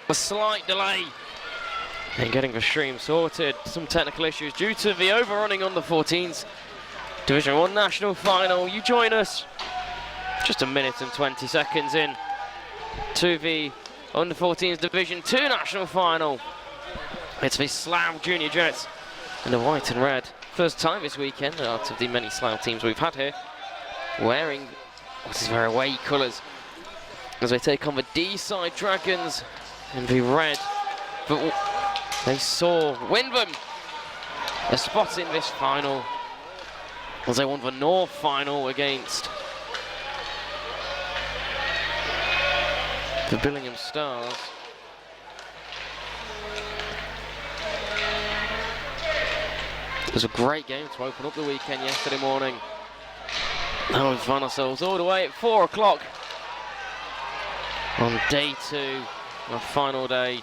a slight delay in getting the stream sorted. Some technical issues due to the overrunning on the 14s Division 1 National Final. You join us just a minute and 20 seconds in to the Under 14s Division 2 National Final. It's the Slough Junior Jets in the white and red. First time this weekend out of the many Slough teams we've had here wearing what is their away colours as they take on the Deeside Dragons in the red. But they saw Windham a spot in this final as they won the North final against the Billingham Stars. It was a great game to open up the weekend yesterday morning. Now we find ourselves all the way at 4 o'clock on day 2, our final day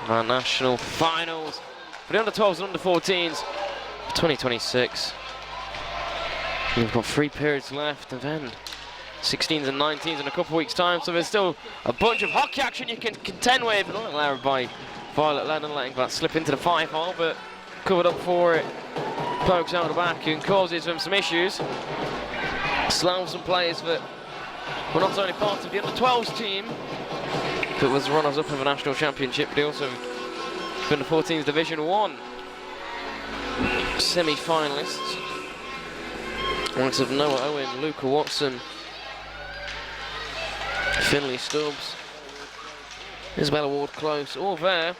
of our national finals for the under-12s and under-14s for 2026. We've got 3 periods left, and then 16s and 19s in a couple of weeks' time, so there's still a bunch of hockey action you can contend with. Not allowed by Violet Lennon, letting that slip into the 5-hole, but covered up for it. Pokes out the back and causes them some issues. Slough some players that were not only part of the under-12s team, but was runners-up in the national championship, but they also been the 14s Division 1 semi-finalists. Ones of Noah Owen, Luca Watson, Finley Stubbs, Isabella Ward Close, all there.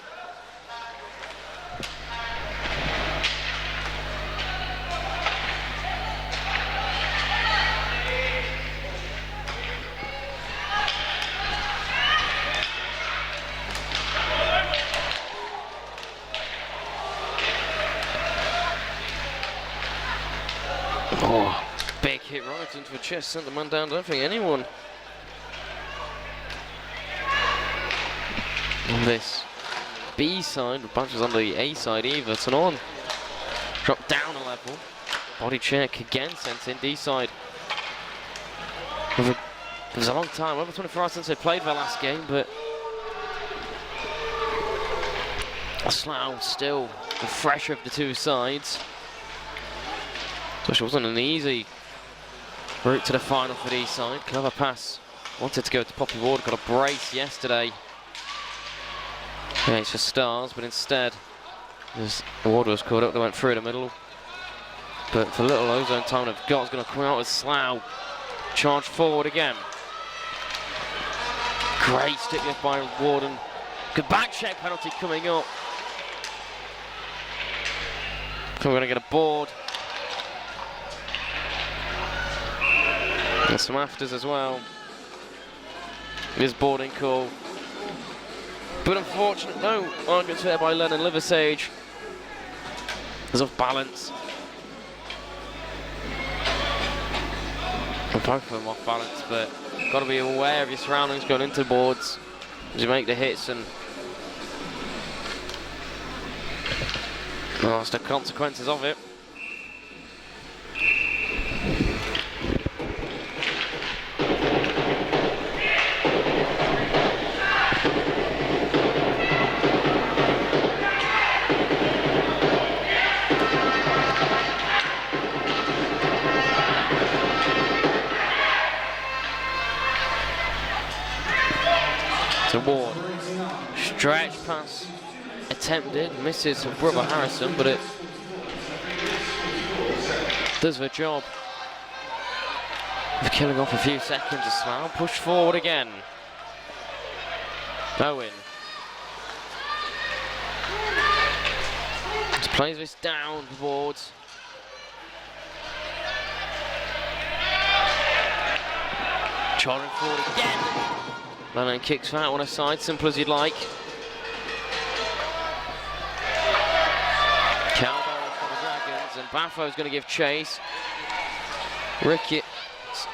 Oh, big hit right into the chest, sent the man down. Don't think anyone on this B side, the bunch is on the A side either. So on, dropped down a level. Body check again sent in D side. It was a long time, over 24 hours since they played their last game, but Slough still the fresher of the two sides. So it wasn't an easy route to the final for the side. Clever pass. Wanted to go to Poppy Ward, got a brace yesterday against the Stars, but instead, as Ward was caught up, they went through the middle. But for little ozone time they've got, it's going to come out with Slough. Charge forward again. Great stick lift by Warden. Good back check penalty coming up. So we're going to get a board. And some afters as well. This boarding call. But unfortunate, no arguments there by Lennon Liversage. There's off balance. And both of them off balance, but got to be aware of your surroundings going into the boards as you make the hits, and that's the consequences of it. Ward, stretch pass attempted, misses brother Harrison, but it does the job of killing off a few seconds as Slough. Push forward again. Owen just plays this down towards charging forward again. Lennon kicks that one aside, simple as you'd like. Cowbell for the Dragons, and Baffo's going to give chase. Ricketts.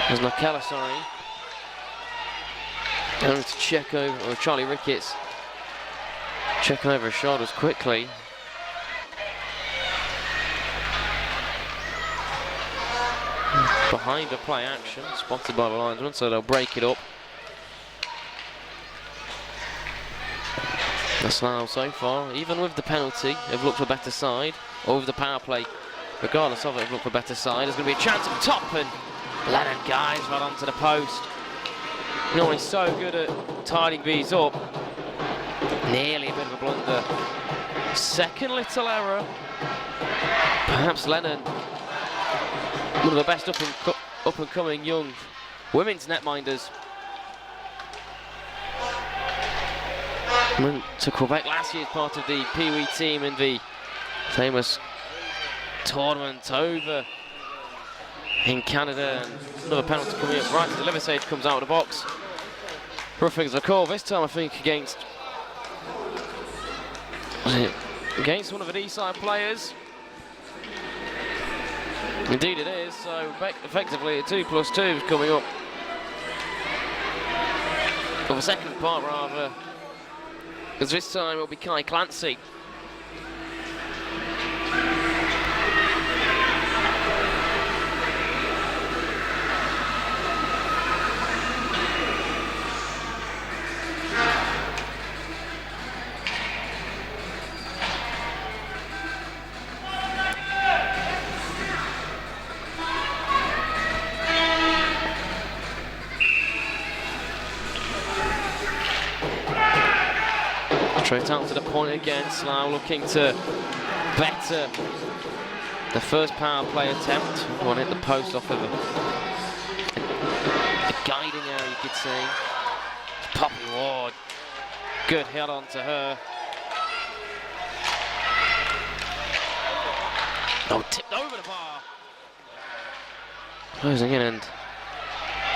There's Nakella, sorry. Going to check over, or Charlie Ricketts checking over his shoulders quickly. Behind the play action, spotted by the linesman, so they'll break it up. Slough so far, even with the penalty, have looked for a better side, or with the power play, regardless of it, have looked for a better side. There's going to be a chance at the top, and Lennon guys right onto the post. You know, he's so good at tidying these up. Nearly a bit of a blunder. Second little error. Perhaps Lennon, one of the best up and coming young women's netminders. Went to Quebec last year as part of the Pee Wee team in the famous tournament over in Canada. And another penalty coming up right as the Deeside comes out of the box. Roughing's a call this time, I think, against one of the Deeside players. Indeed it is, so effectively a 2+2 is coming up. For the second part rather, because this time it'll be Kai Clancy. Straight out to the point again, Slough looking to better the first power play attempt. One hit the post off of a guiding error, you could say. Poppy Ward, good hit onto her. Oh, tipped over the bar. Closing in and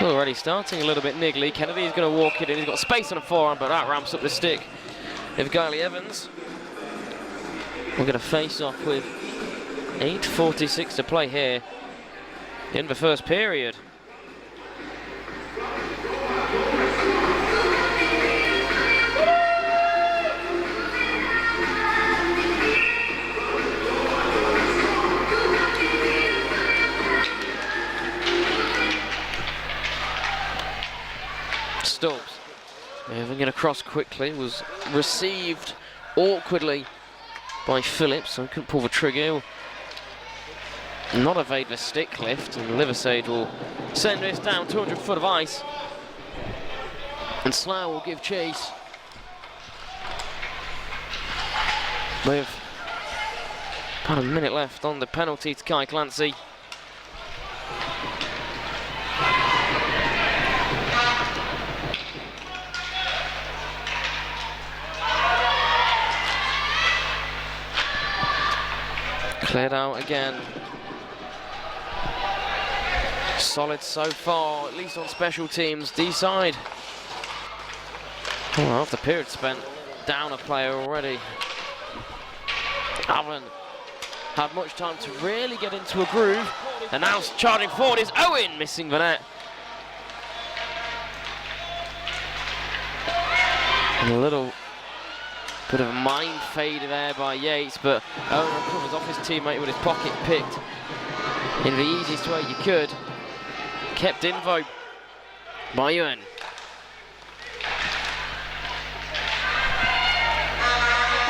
already starting a little bit niggly. Kennedy's going to walk it in. He's got space on the forehand, but that ramps up the stick. If Guiley Evans, we're going to face off with 8:46 to play here in the first period. Stubbs. Moving it across quickly, was received awkwardly by Phillips, so couldn't pull the trigger. Not evade the stick lift, and Deeside will send this down 200 foot of ice. And Slough will give chase. With about a minute left on the penalty to Kai Clancy. Cleared out again. Solid so far, at least on special teams. Deeside. Oh, half the period spent down a player already. Haven't had much time to really get into a groove. And now charging forward is Owen, missing the net. And a little bit of a mind fade there by Yates, but Owen recovers off his teammate with his pocket picked in the easiest way you could. Kept in though by Ewan.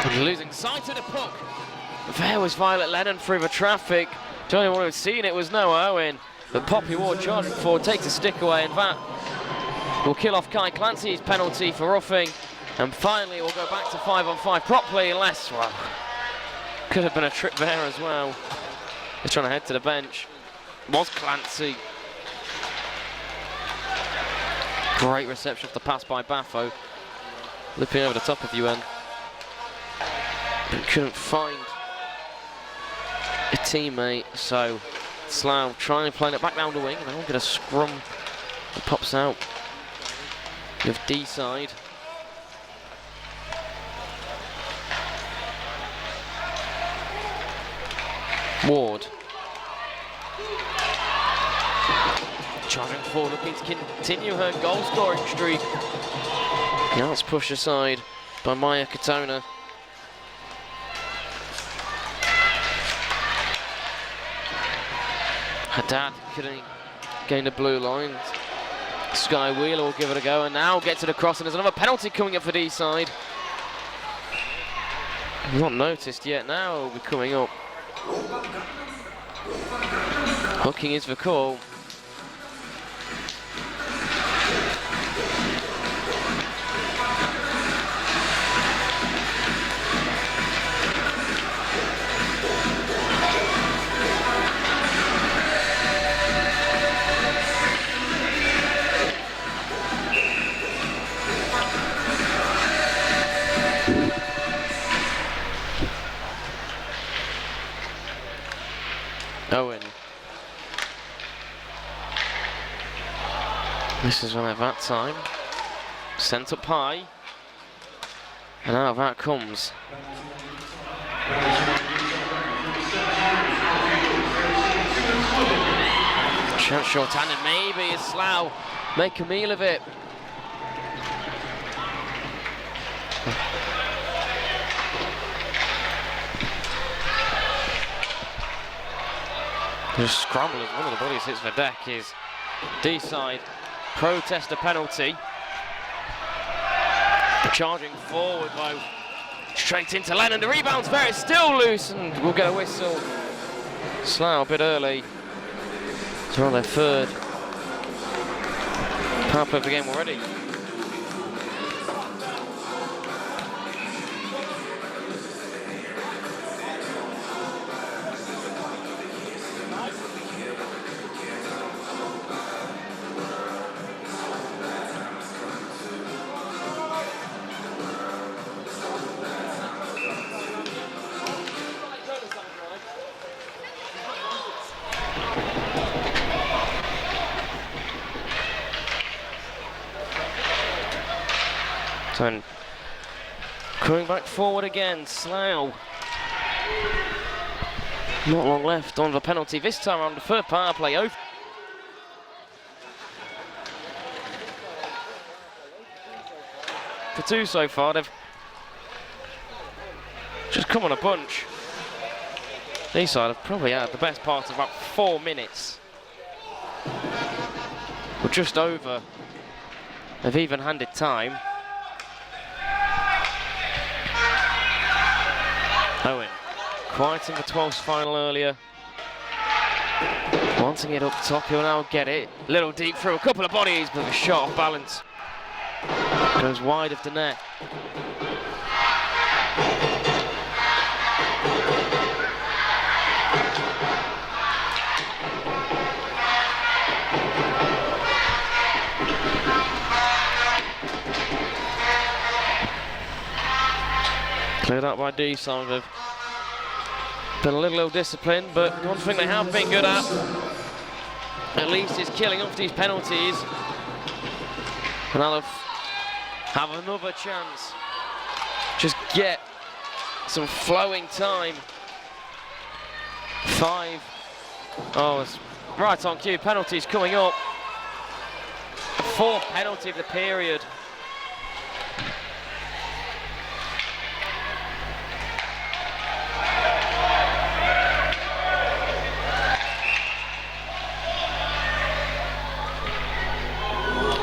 And losing sight of the puck. There was Violet Lennon through the traffic. The only one who had seen it was Noah Owen. But Poppy Ward charging forward, takes a stick away, and that will kill off Kai Clancy's penalty for roughing. And finally we'll go back to 5-on-5 properly, unless, well, could have been a trip there as well. He's trying to head to the bench. Was Clancy. Great reception of the pass by Baffo. Lipping over the top of UN. But couldn't find a teammate, so Slough trying to play it back down the wing. Now we'll get a scrum that pops out with Deeside. Ward. Charging forward, looking to continue her goal scoring streak. Now it's pushed aside by Maya Katona. Haddad couldn't gain the blue line. Sky Wheeler will give it a go, and now gets it across, and there's another penalty coming up for Deeside. Not noticed yet now, will be coming up. Hooking is the call. Owen. This is one of that time. Sent up high. And out of that comes. Chance short-handed, maybe as Slough make a meal of it. Just scramble as one of the bodies hits the deck is Deeside. Protest a penalty. Charging forward though. Straight into Lennon. The rebound's there. It's still loose and we'll get a whistle. Slough a bit early. They're on their third power play of the game already. So coming back forward again, Slough. Not long left on the penalty. This time on the third power play. For two so far, they've just come on a bunch. Deeside have probably had the best part of about 4 minutes. Or just over. They've even-handed time. Owen, quite in the 12s final earlier. Wanting it up top, he'll now get it. Little deep through a couple of bodies, but the shot off balance. Goes wide of the net. Cleared up by Deeside. They've been a little disciplined, but one thing they have been good at least, is killing off these penalties. And they'll have another chance. Just get some flowing time. 5. Oh, it's right on cue. Penalties coming up. 4th penalty of the period.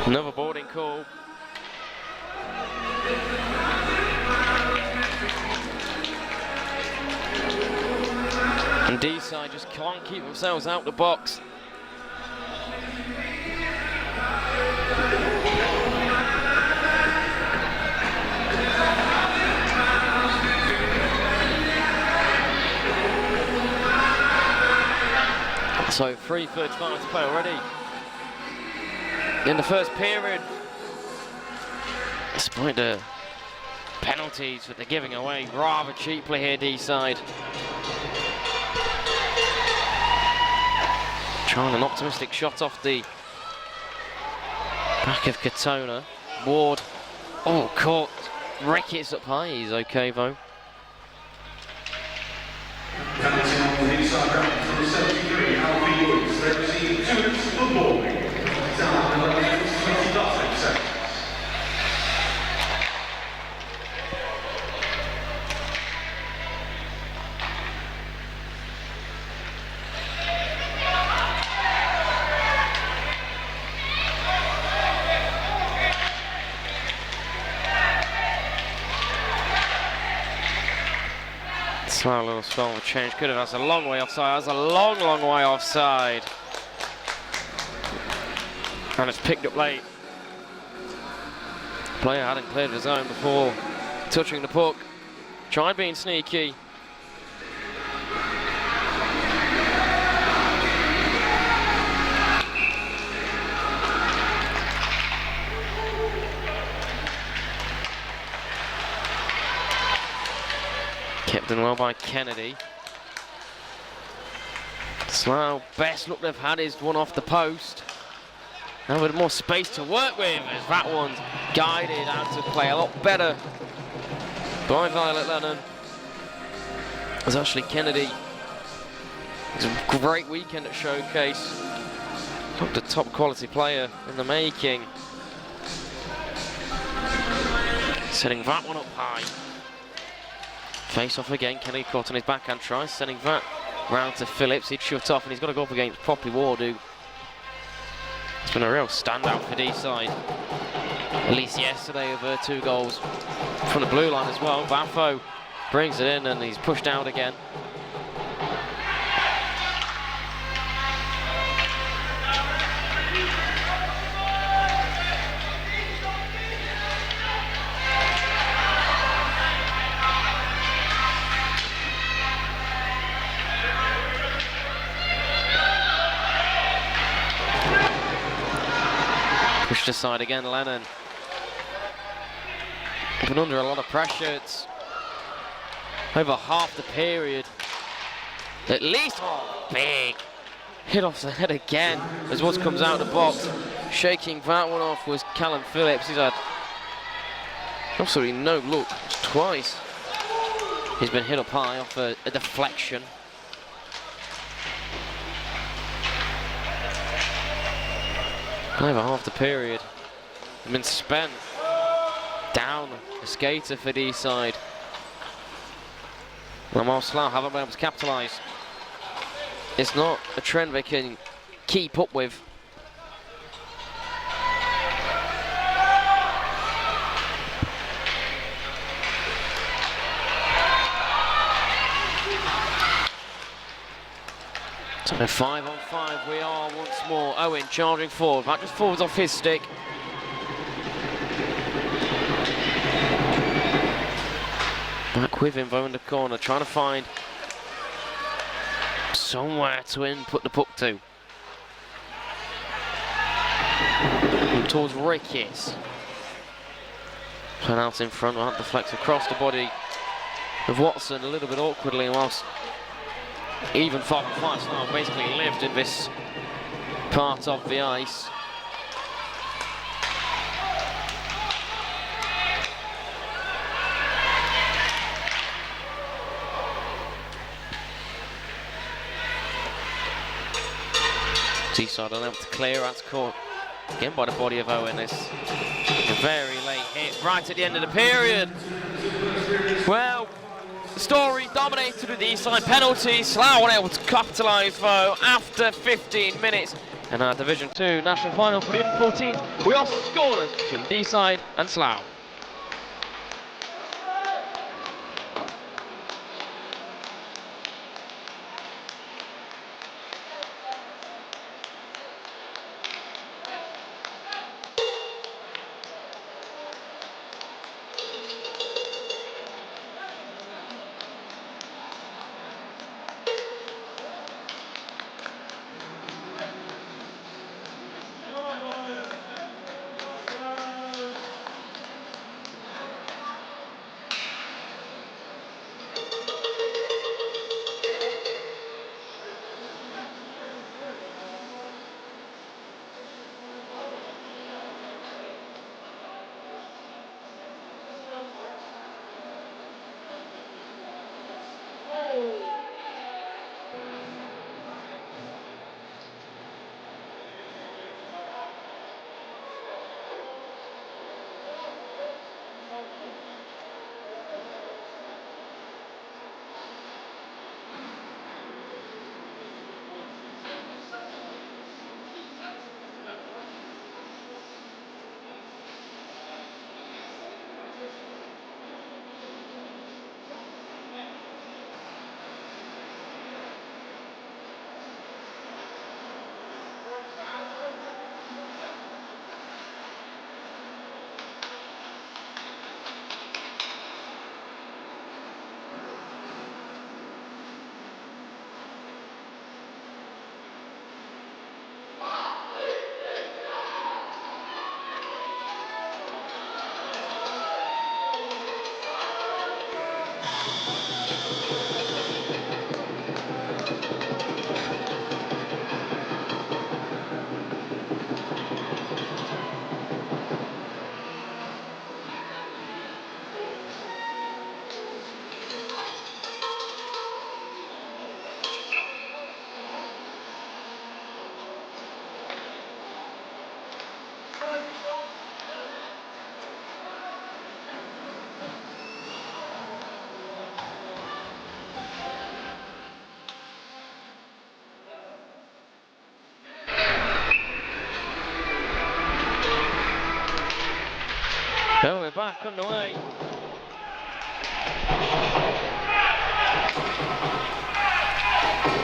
Another boarding call. And Deeside just can't keep themselves out the box. So 3:35 to play already. In the first period, despite the penalties that they're giving away rather cheaply here, Deeside. Trying an optimistic shot off the back of Katona. Ward, oh, caught Ricketts up high, he's okay though. Slough, little spell of a change. Could have. That's a long way offside. That's a long, long way offside. And it's picked up late. Player hadn't cleared his own before touching the puck. Tried being sneaky. Kept in well by Kennedy. Slough, best look they've had is one off the post. Now with more space to work with, as that one's guided out to play a lot better by Violet Lennon. As Ashley Kennedy. It's a great weekend at Showcase. Looked a top quality player in the making. Setting that one up high. Face off again, Kennedy caught on his backhand try, sending that round to Phillips. He'd shut off and he's got to go up against Poppy Ward, who it's been a real standout for Deeside. At least yesterday with her 2 goals from the blue line as well. Baffo brings it in and he's pushed out again. Pushed aside again, Lennon. Been under a lot of pressure. It's over half the period. At least, oh, big hit off the head again as Woods comes out of the box. Shaking that one off was Callum Phillips. He's had absolutely no look. Twice he's been hit up high off a deflection. Over half the period has been spent down a skater for Deeside. Lamar Slough haven't been able to capitalise. It's not a trend they can keep up with. So 5-on-5 we are once more. Owen charging forward. That just forwards off his stick. Back with him though in the corner, trying to find somewhere to input the puck to. And towards Ricketts. Playing out in front, that deflects across the body of Watson a little bit awkwardly, whilst even 5-on-5 Slough basically lived in this part of the ice. Deeside unable to clear, that's caught again by the body of Owen. It's a very late hit right at the end of the period. Well, the story dominated with the Deeside penalty. Slough unable to capitalise though after 15 minutes. And our Division 2 national final for the under-14. We are scoreless between Deeside and Slough. back underway.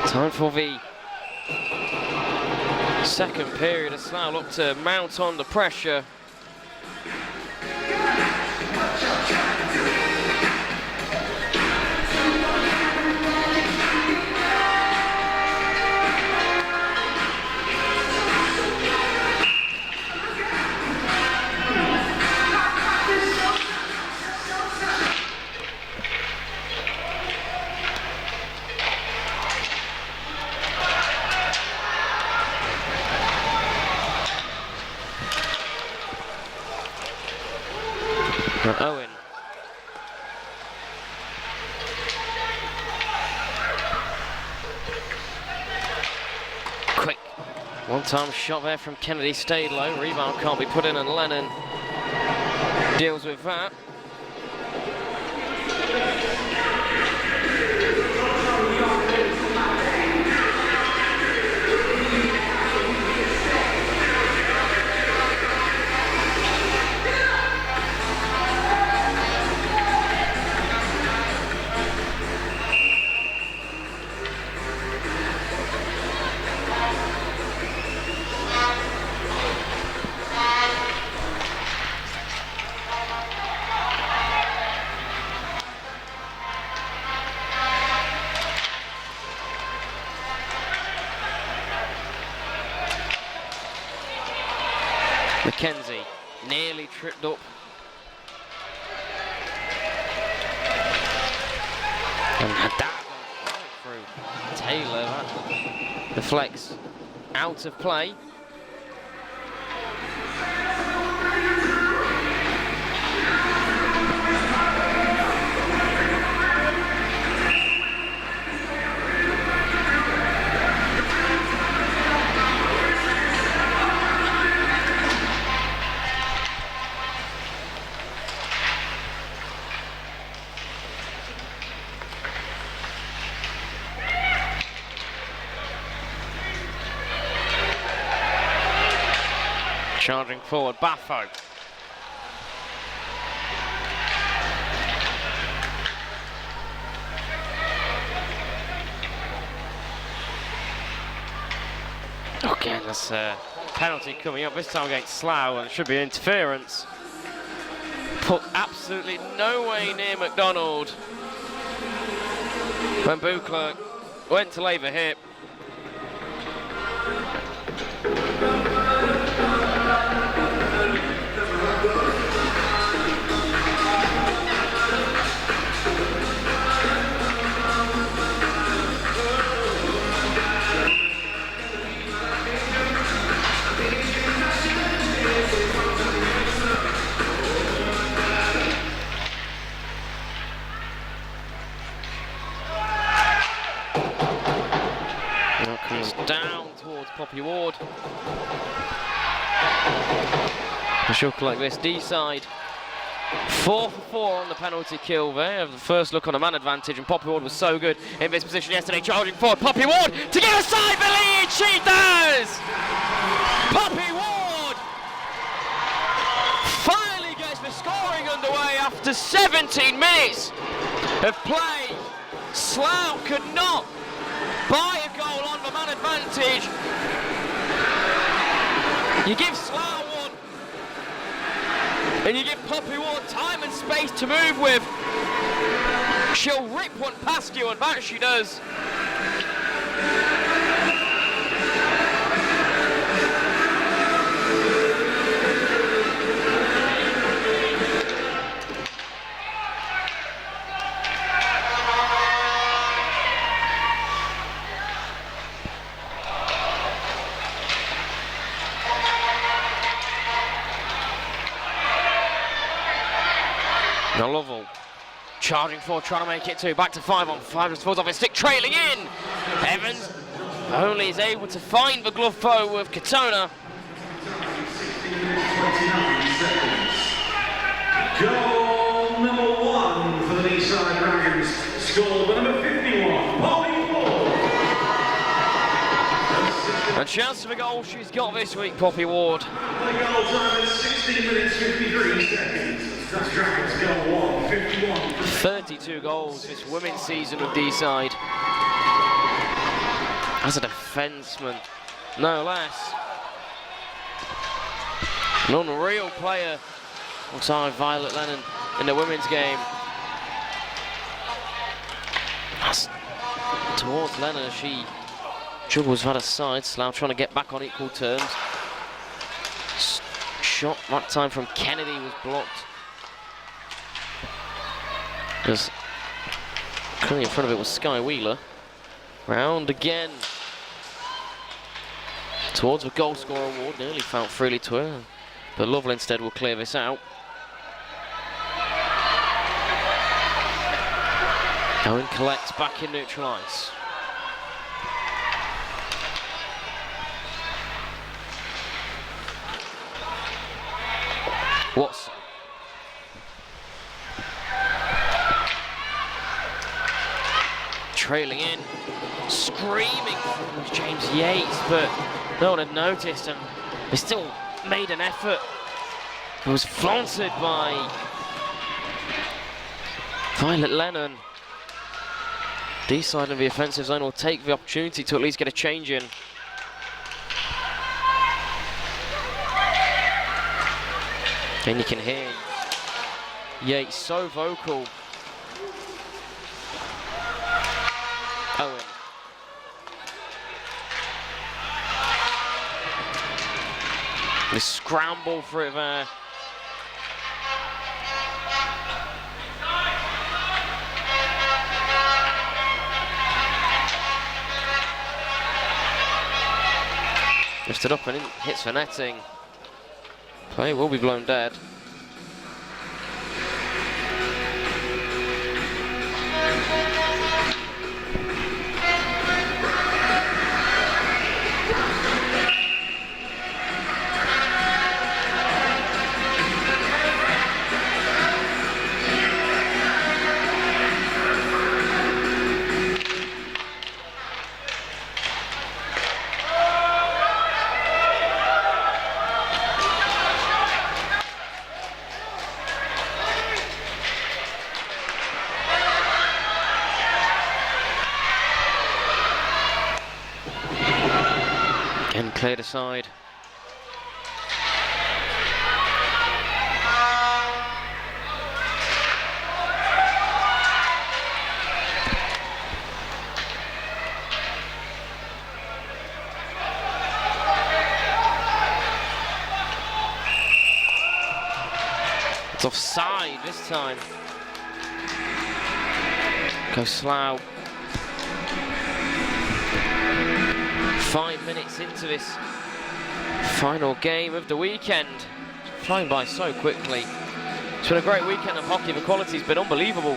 Time for the second period as Slough look to mount on the pressure. Owen. Quick one-time shot there from Kennedy, stayed low. Rebound can't be put in, and Lennon deals with that. Mackenzie nearly tripped up. And had that right through Taylor. That deflects out of play. Charging forward, Baffo. Again, that's a penalty coming up, this time against Slough, and it should be interference. Put absolutely no way near McDonald when Buchler went to lay the hip. Down towards Poppy Ward. A shot like this, Deeside 4 for 4 on the penalty kill there. The first look on a man advantage, and Poppy Ward was so good in this position yesterday. Charging forward, Poppy Ward to give aside the lead. She does. Poppy Ward finally gets the scoring underway after 17 minutes of play. Slough could not buy a goal on the man advantage. You give Slough one, and you give Poppy Ward time and space to move with. She'll rip one past you, and that she does. Now Lovell charging forward, trying to make it 2. Back to 5 on 5. Just falls off his stick, trailing in. Evans only is able to find the glove foe with Katona. Goal number 1 for the Deeside Dragons. Scored by number 51, Poppy Ward. A chance for a goal she's got this week, Poppy Ward. The goal time is 16 minutes 53 seconds. That's Dragons goal 1, 51. 32 goals this women's season with Deeside. As a defenseman, no less. An unreal player alongside Violet Lennon in the women's game. That's towards Lennon as she juggles that aside. Slough trying to get back on equal terms. Shot that time from Kennedy was blocked. Because clearly in front of it was Sky Wheeler. Round again. Towards the goal scorer award, nearly found freely to her. But Lovell instead will clear this out. Owen collects back in neutral ice. Watson. Trailing in, screaming for James Yates, but no one had noticed, and they still made an effort. It was flaunted by Violet Lennon. Deeside in the offensive zone will take the opportunity to at least get a change in. And you can hear Yates so vocal. Owen. They scramble for it there. Lifted up and in, hits the netting. Play will be blown dead. And cleared aside. It's offside this time. Goes Slough. 5 minutes into this final game of the weekend. Flying by so quickly. It's been a great weekend of hockey. The quality's been unbelievable.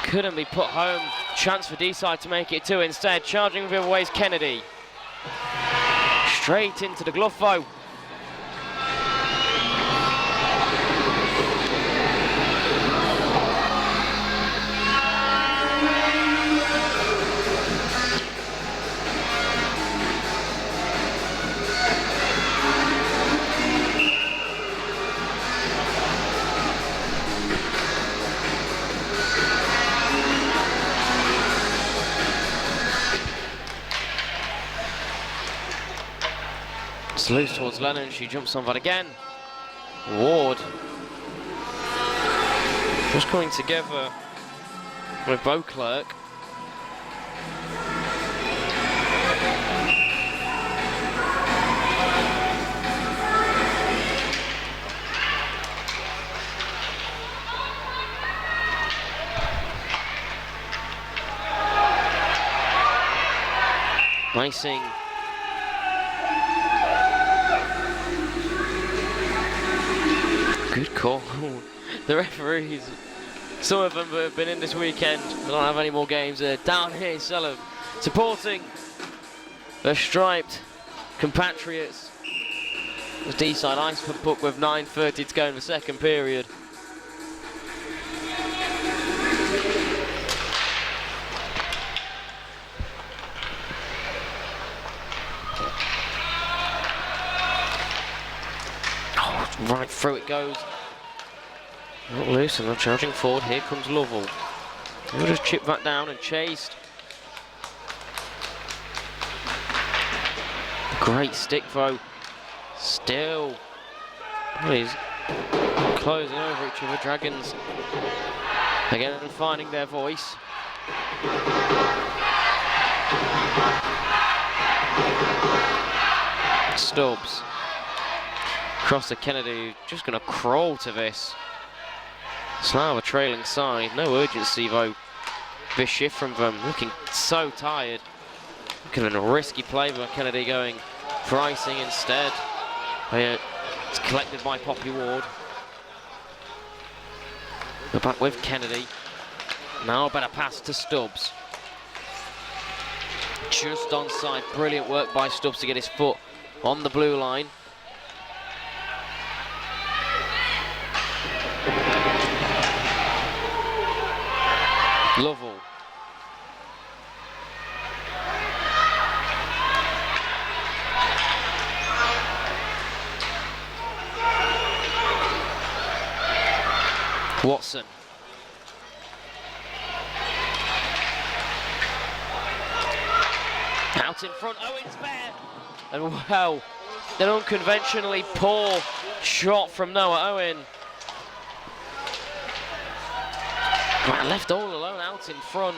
Couldn't be put home. Chance for Deeside to make it 2 instead. Charging the other way is Kennedy. Straight into the glove foe. It's loose towards Lennon, she jumps on that again. Ward. Just coming together with Beauclerc. Icing. Good call. The referees, some of them have been in this weekend, they don't have any more games. Down here in Slough, supporting their striped compatriots. The Deeside ice for puck with 9:30 to go in the second period. Oh, right through it goes. Not loose, and they're charging forward. Here comes Lovell. He'll just chip that down and chased. Great stick though. Still. He's closing over each other. Dragons again finding their voice. Stubbs. Across to Kennedy, just going to crawl to this. Slough a trailing side. No urgency though. This shift from them, looking so tired. Could have been a risky play, but Kennedy going for icing instead. It's collected by Poppy Ward. We're back with Kennedy. Now a better pass to Stubbs. Just onside. Brilliant work by Stubbs to get his foot on the blue line. Lovell. Watson. Out in front, Owen's there. And wow, an unconventionally poor shot from Noah Owen. Right, left all alone out in front.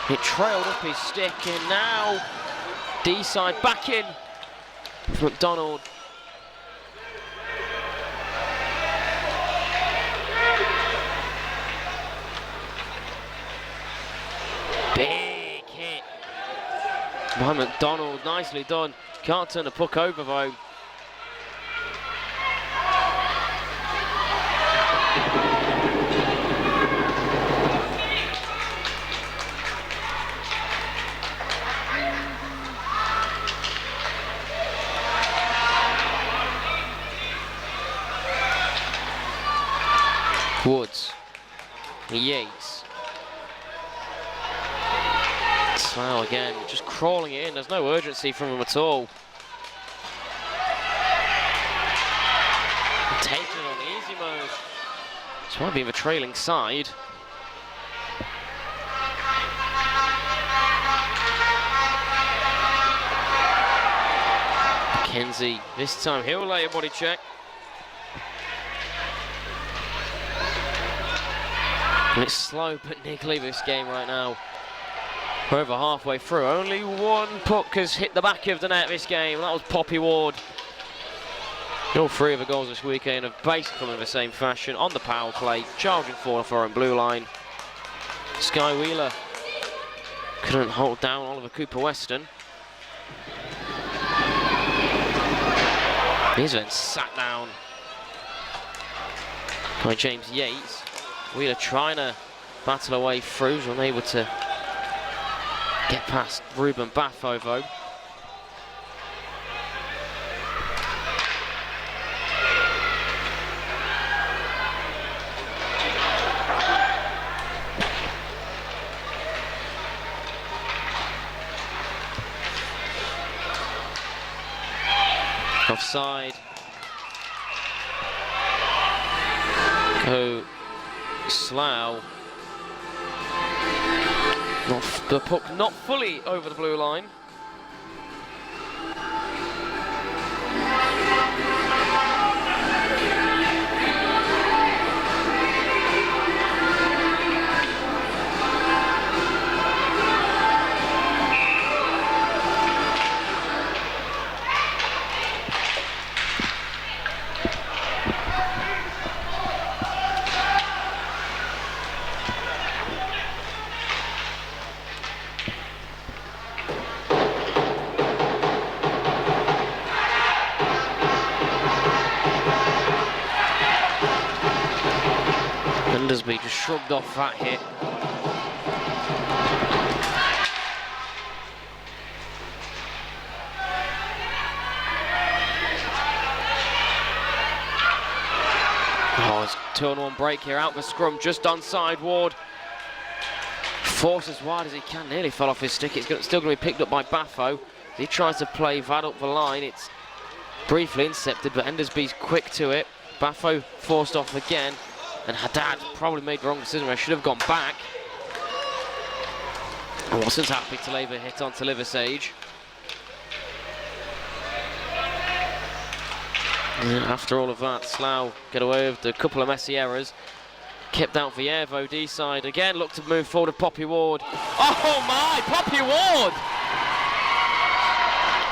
It trailed up his stick, and now Deeside back in. McDonald. Big hit by McDonald, nicely done. Can't turn the puck over though. Woods. Yates. Slough again, just crawling it in. There's no urgency from him at all. Taking it on easy mode. This might be the trailing side. McKenzie, this time he'll lay a body check. And it's slow but niggly this game right now. We're over halfway through. Only one puck has hit the back of the net this game. That was Poppy Ward. All three of the goals this weekend have basically in the same fashion. On the power play, charging forward for him, blue line. Sky Wheeler couldn't hold down Oliver Cooper Weston. He's then sat down by James Yates. Wheeler trying to battle away through, was unable to get past Ruben Baffovo. Offside. Go Slough. The puck not fully over the blue line. Hundersby just shrugged off that hit. 2-on-1 break here, out the scrum, just onside. Ward forces as wide as he can, nearly fell off his stick. It's still going to be picked up by Baffo. He tries to play that up the line. It's briefly intercepted, but Endersby's quick to it. Baffo forced off again, and Haddad probably made the wrong decision. He should have gone back. Watson's happy to lay the hit onto Liversedge. After all of that, Slough get away with a couple of messy errors. Kept out the air though. Deeside again looked to move forward to Poppy Ward. Oh my, Poppy Ward!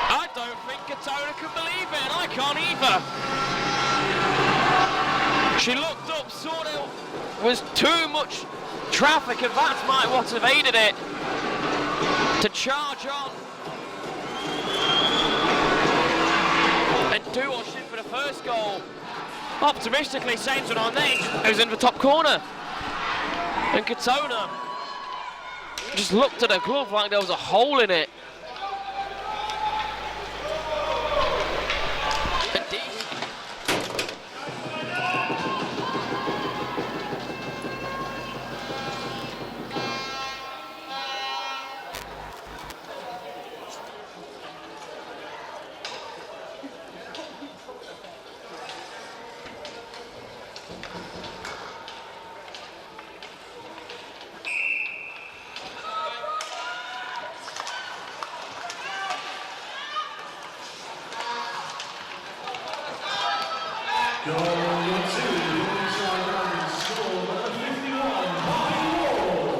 I don't think Katona can believe it, and I can't either. She looked up, saw there was too much traffic, and that might what have aided it to charge on and do what she did for the first goal. Optimistically saves it on edge. It was in the top corner, and Katona just looked at her glove like there was a hole in it. Goal number 2, Deeside Dragons, score number 51, Poppy Ward.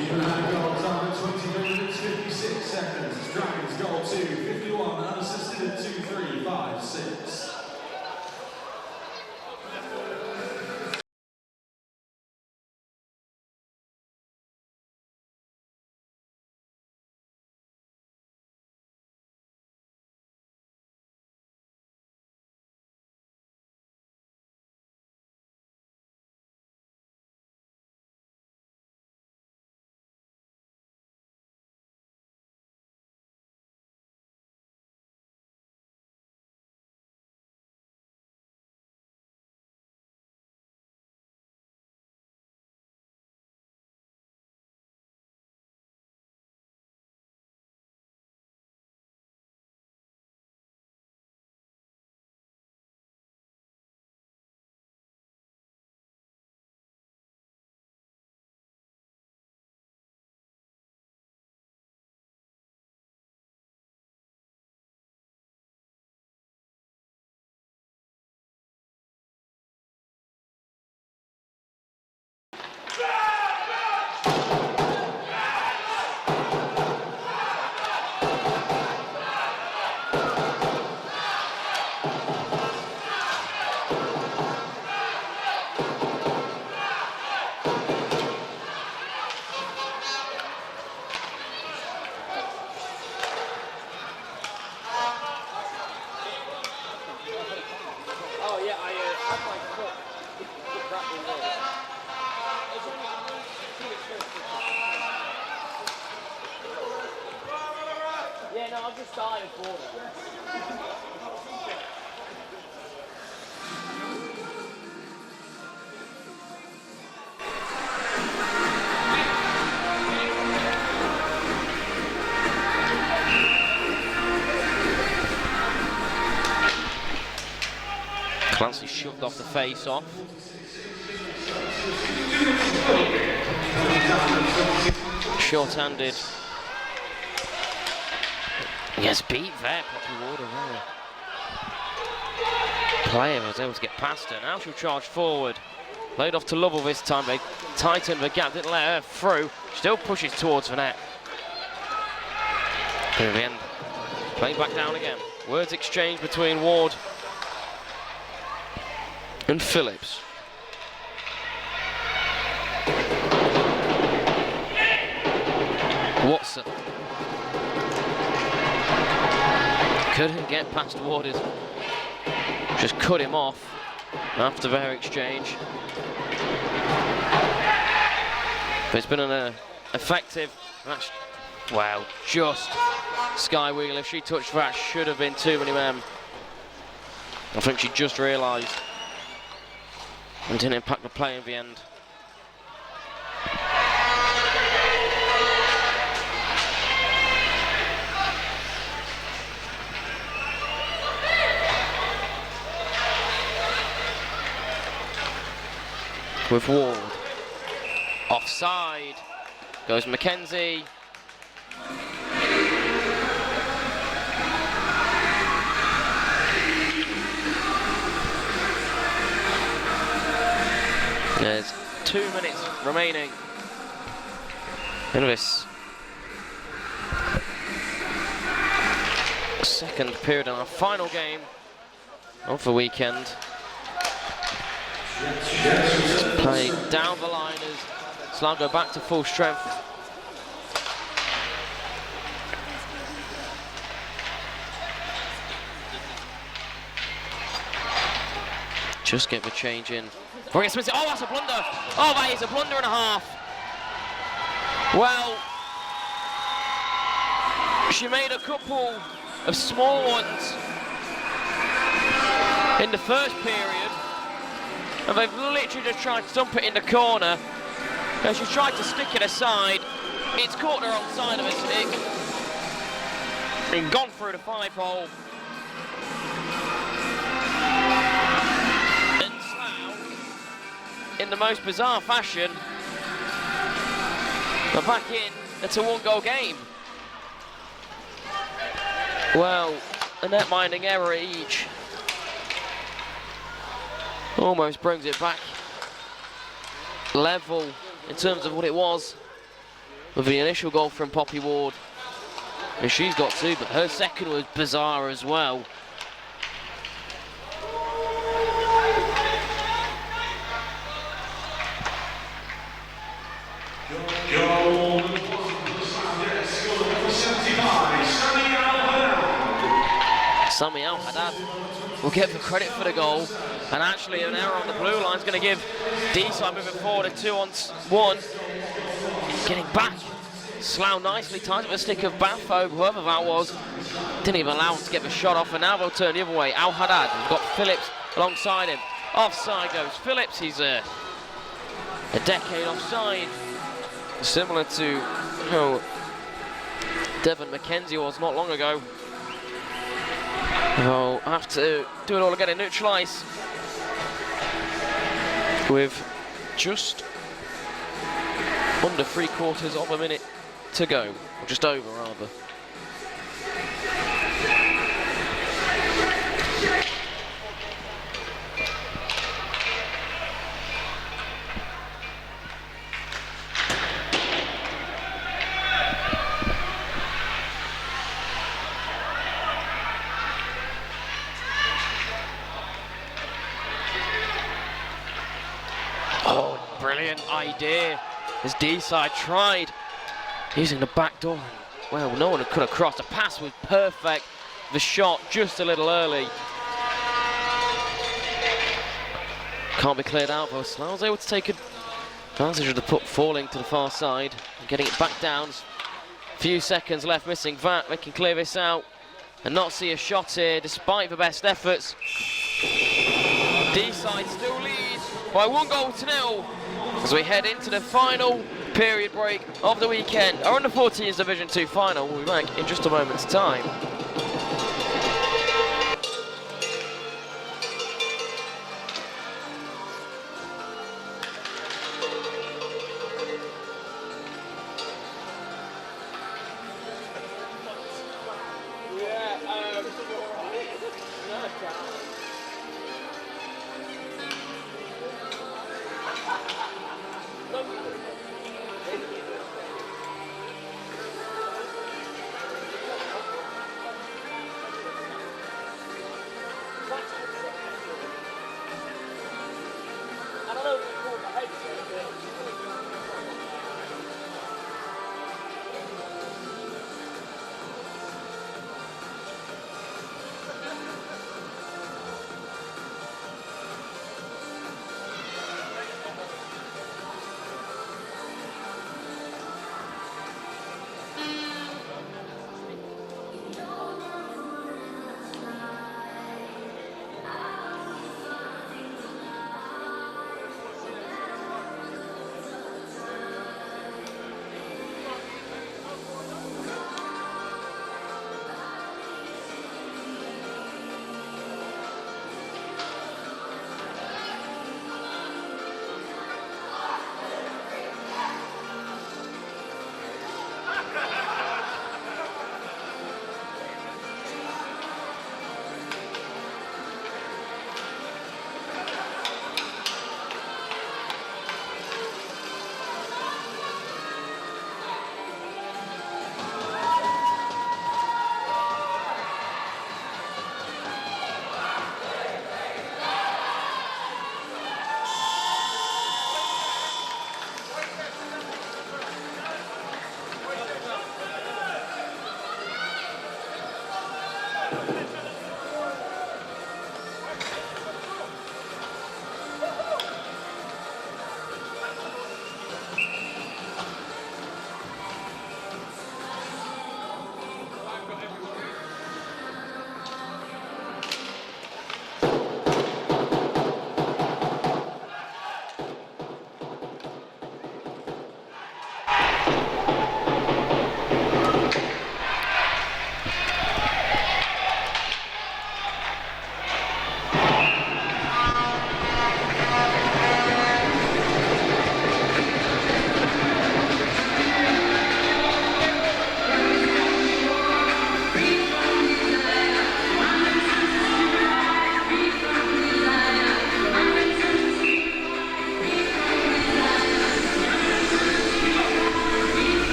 Even had goal time at 20 minutes 56 seconds. Dragons goal 2, 51, unassisted at 2-3-5-6. Yeah, no, I've just started for it. Clancy shoved off the face-off. Short-handed. Yes, beat there, Poppy Ward. Player was able to get past her. Now she'll charge forward. Played off to Lovell this time. They tightened the gap, didn't let her through. Still pushes towards the net. In the end, playing back down again. Words exchanged between Ward and Phillips. Watson couldn't get past Warders. Just cut him off after their exchange. But it's been an effective match. Wow, just Skywheel. If she touched that, should have been too many men. I think she just realised. and didn't impact the play in the end. With Ward. Offside. Goes Mackenzie. There's 2 minutes remaining in this second period in our final game of the weekend. Played down the line as Slough go back to full strength. Just get the change in. Oh, that's a blunder. Oh, that is a blunder and a half. Well, she made a couple of small ones in the first period, and they've literally just tried to dump it in the corner. And she tried to stick it aside. It's caught her on the side of her stick and gone through the 5-hole. In the most bizarre fashion, but back in, it's a 1-goal game. Well, a net-minding error each almost brings it back level in terms of what it was with the initial goal from Poppy Ward. And she's got 2, but her second was bizarre as well. Sami Al-Haddad will get the credit for the goal, and actually an error on the blue line is going to give Deeside moving forward a 2-on-1. Getting back, Slough nicely tied up the stick of Baffo, whoever that was, didn't even allow him to get the shot off, and now they'll turn the other way. Al-Haddad has got Phillips alongside him. Offside goes Phillips, he's a decade offside, similar to how Devon Mackenzie was not long ago. They'll have to do it all again in neutral ice with just under 3/4 of a minute to go, or just over rather. Oh, brilliant idea as Deeside tried using the back door. Well, no one could have crossed. The pass was perfect. The shot just a little early. Can't be cleared out, though. Slough was able to take advantage of the puck falling to the far side and getting it back down. Few seconds left missing that. They can clear this out and not see a shot here despite the best efforts. Deeside still leads by 1-0 as we head into the final period break of the weekend. Our under-14s Division 2 final. We'll be back in just a moment's time.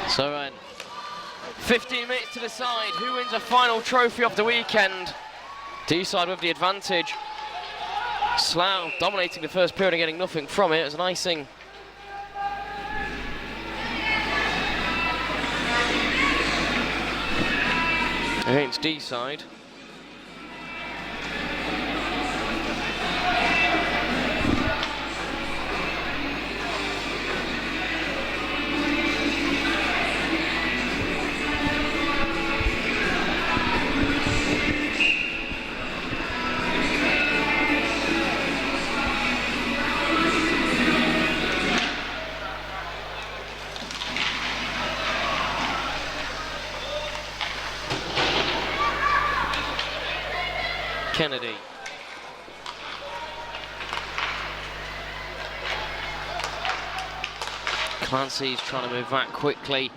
So 15 minutes to decide who wins a final trophy of the weekend. Deeside with the advantage. Slough dominating the first period and getting nothing from it as an icing. Against Deeside. Kennedy. Clancy's trying to move back quickly.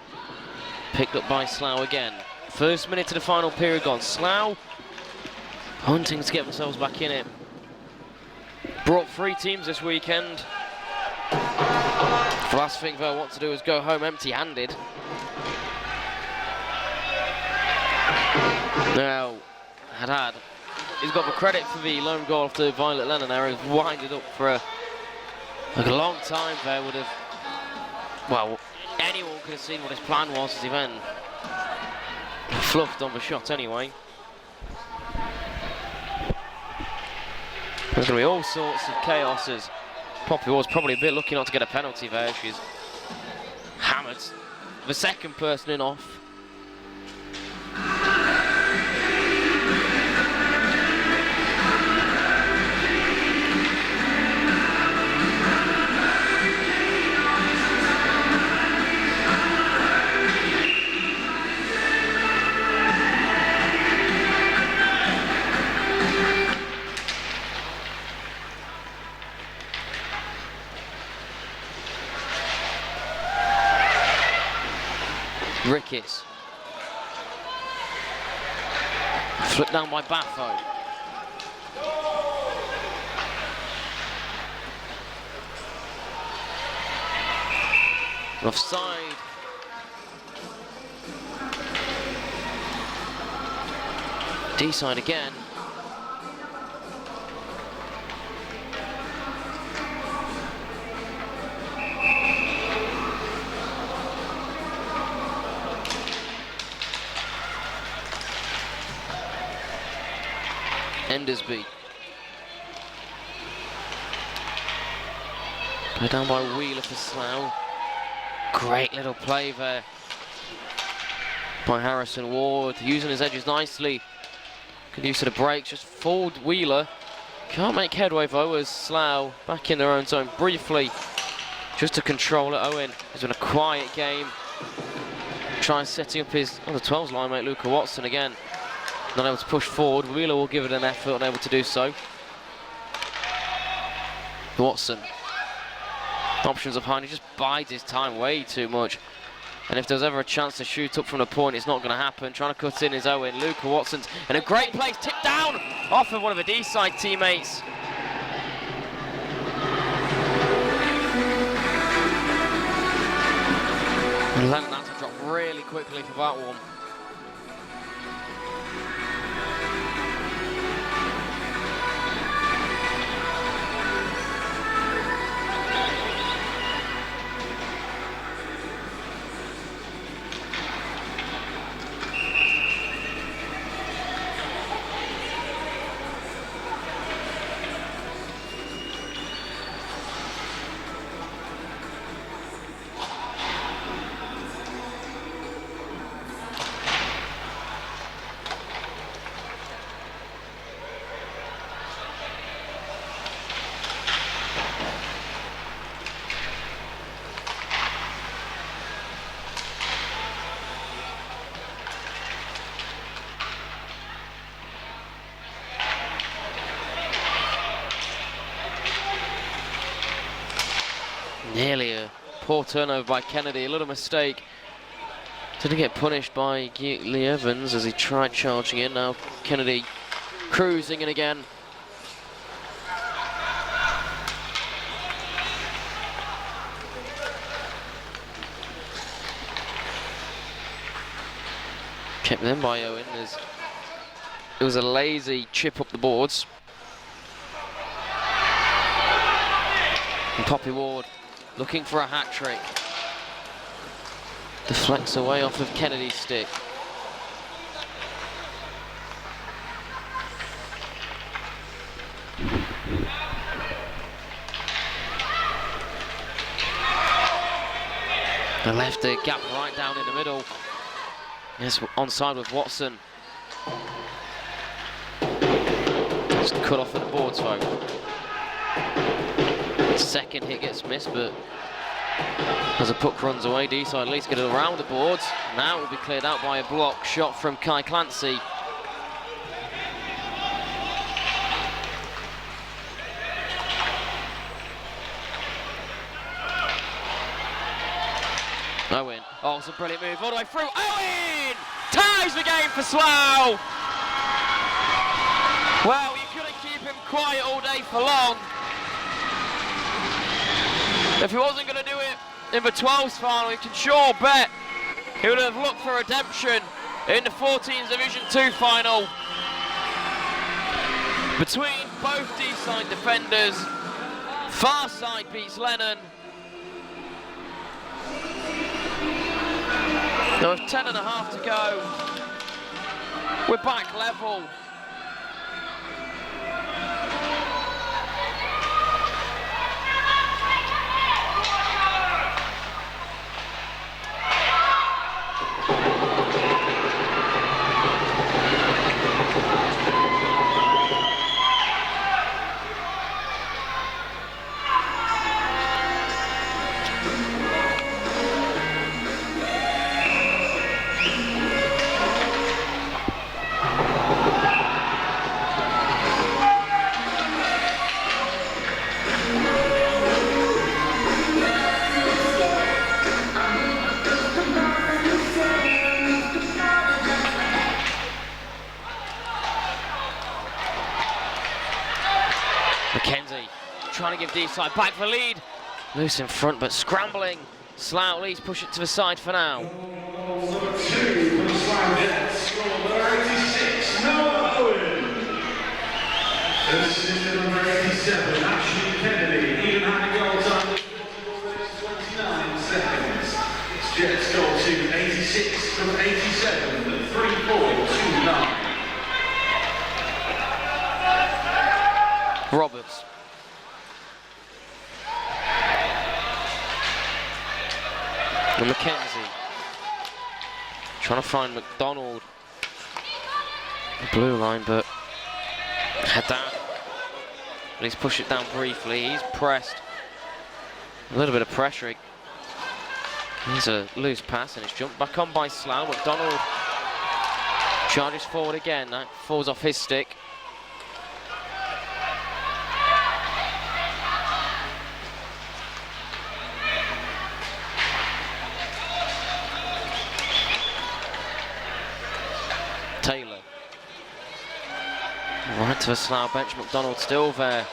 Picked up by Slough again. First minute to the final period gone. Slough hunting to get themselves back in it. Brought 3 teams this weekend. The last thing they'll want to do is go home empty-handed. Now, Haddad. He's got the credit for the lone goal after Violet Lennon there. He's winded up for a long time there. Would have, well, anyone could have seen what his plan was as he then fluffed on the shot anyway. There's going to be all sorts of chaos as Poppy was probably a bit lucky not to get a penalty there. She's hammered the second person in off. Ricketts. Flipped down by Baffo. Offside. Deeside again. Endersby. Play down by Wheeler for Slough. Great little play there by Harrison Ward, using his edges nicely. Good use of the brakes, just forward Wheeler. Can't make headway though as Slough back in their own zone briefly. Just to control it, Owen has been a quiet game. Tries setting up his on the 12's line mate, Luca Watson again. Not able to push forward. Wheeler will give it an effort, unable to do so. Watson. Options up high, he just bides his time way too much. And if there's ever a chance to shoot up from the point, it's not going to happen. Trying to cut in is Owen. Luca Watson's in a great place, tipped down off of one of the Deeside teammates. And Lennon had to drop really quickly for that one. Nearly a poor turnover by Kennedy, a little mistake. Didn't get punished by Lee Evans as he tried charging in. Now Kennedy cruising in again. Chipped in by Owen. It was a lazy chip up the boards. And Poppy Ward looking for a hat-trick. Deflects away off of Kennedy's stick. The left gap right down in the middle. Yes, onside with Watson. Just cut off at the boards, folks. Second hit gets missed, but as the puck runs away, Deeside at least get it around the boards. Now it will be cleared out by a block shot from Kai Clancy. Owen, oh, it's a brilliant move all the way through. Owen ties the game for Slough. Well, you couldn't keep him quiet all day for long. If he wasn't going to do it in the 12s final, you can sure bet he would have looked for redemption in the 14s Division 2 final. Between both Deeside defenders, far side beats Lennon. There was 10.5 to go. We're back level. Trying to give Deeside back the lead. Loose in front, but scrambling. Slough at least push it to the side for now. Number 2 for the Slough Jets, score number 86, Noah Owen. Assisted number 87, Ashley Kennedy, even had a goal time of 29 seconds. It's Jets goal to 86 from 87 at 3-4-2-9. Roberts. And McKenzie trying to find McDonald, the blue line, but head down. At least push it down briefly. He's pressed. A little bit of pressure. Here's a loose pass and it's jumped back on by Slough. McDonald charges forward again. That falls off his stick. Taylor. Right to the Slough bench, McDonald still there.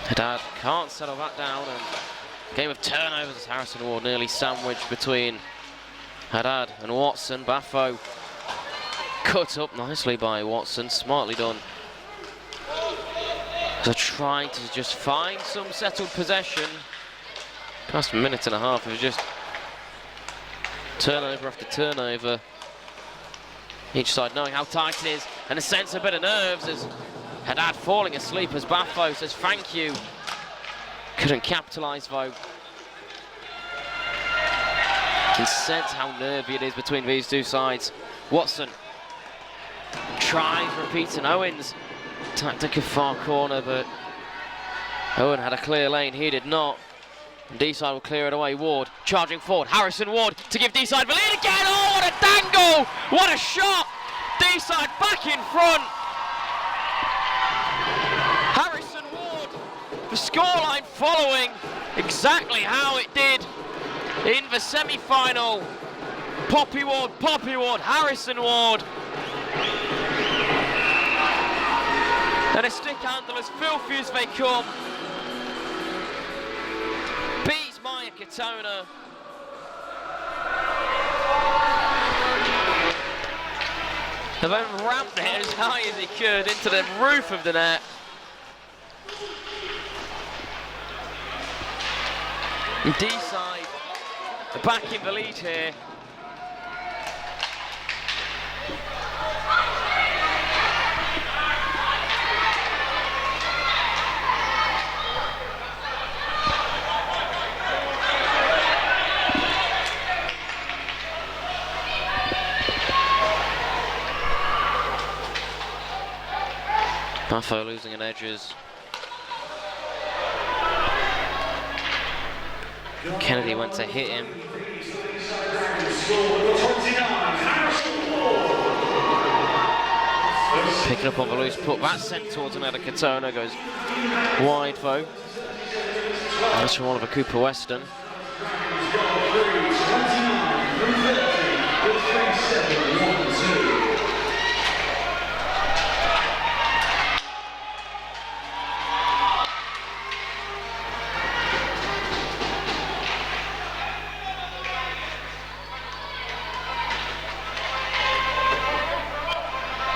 Haddad can't settle that down, and game of turnovers as Harrison Ward nearly sandwiched between Haddad and Watson. Baffo cut up nicely by Watson, smartly done. So trying to just find some settled possession. Past a minute and a half, it was just turnover after turnover. Each side knowing how tight it is, and a sense of a bit of nerves as Haddad falling asleep as Baffo says thank you. Couldn't capitalise though. You can sense how nervy it is between these two sides. Watson tries repeating Owen's tactic of far corner, but Owen had a clear lane, he did not. And Deeside will clear it away. Ward charging forward. Harrison Ward to give Deeside the lead again. Oh, what a dangle! What a shot! Deeside back in front. Harrison Ward, the scoreline following exactly how it did in the semi-final. Poppy Ward, Harrison Ward. And a stick handle as filthy as they come. Katona. And then ramped it as high as he could into the roof of the net. And Deeside back in the lead here. Buffo losing an edges. Kennedy went to hit him. Picking up on the loose puck. That's sent towards another Katona. Goes wide though. That's from Oliver Cooper Weston.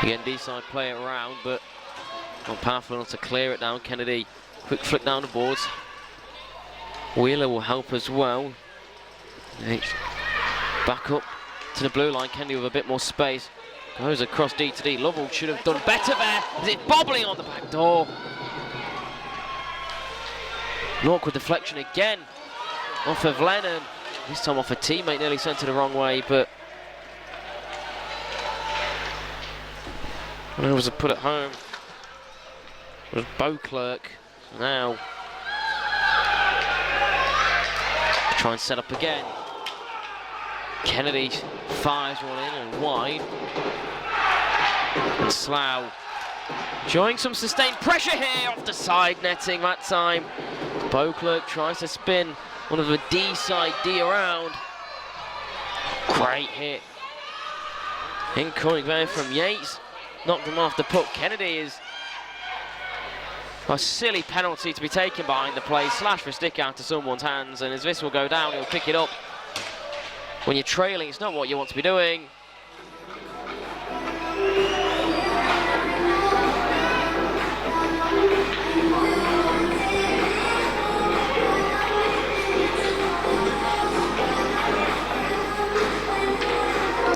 Again, Deeside play it around, but not powerful enough to clear it down. Kennedy, quick flick down the boards. Wheeler will help as well. Back up to the blue line. Kennedy with a bit more space. Goes across D to D. Lovell should have done better there. Is it bobbling on the back door? An awkward deflection again off of Lennon. This time off a teammate, nearly sent it the wrong way, but it was a put at home. It was Beauclerk. Now try and set up again. Kennedy fires one in and wide. And Slough showing some sustained pressure here off the side netting that time. Beauclerk tries to spin one of the Deeside D around. Great hit. Incoming there from Yates. Knocked him off the puck. Kennedy is a silly penalty to be taken behind the play. Slash for stick out to someone's hands, and as this will go down, he'll pick it up. When you're trailing, it's not what you want to be doing.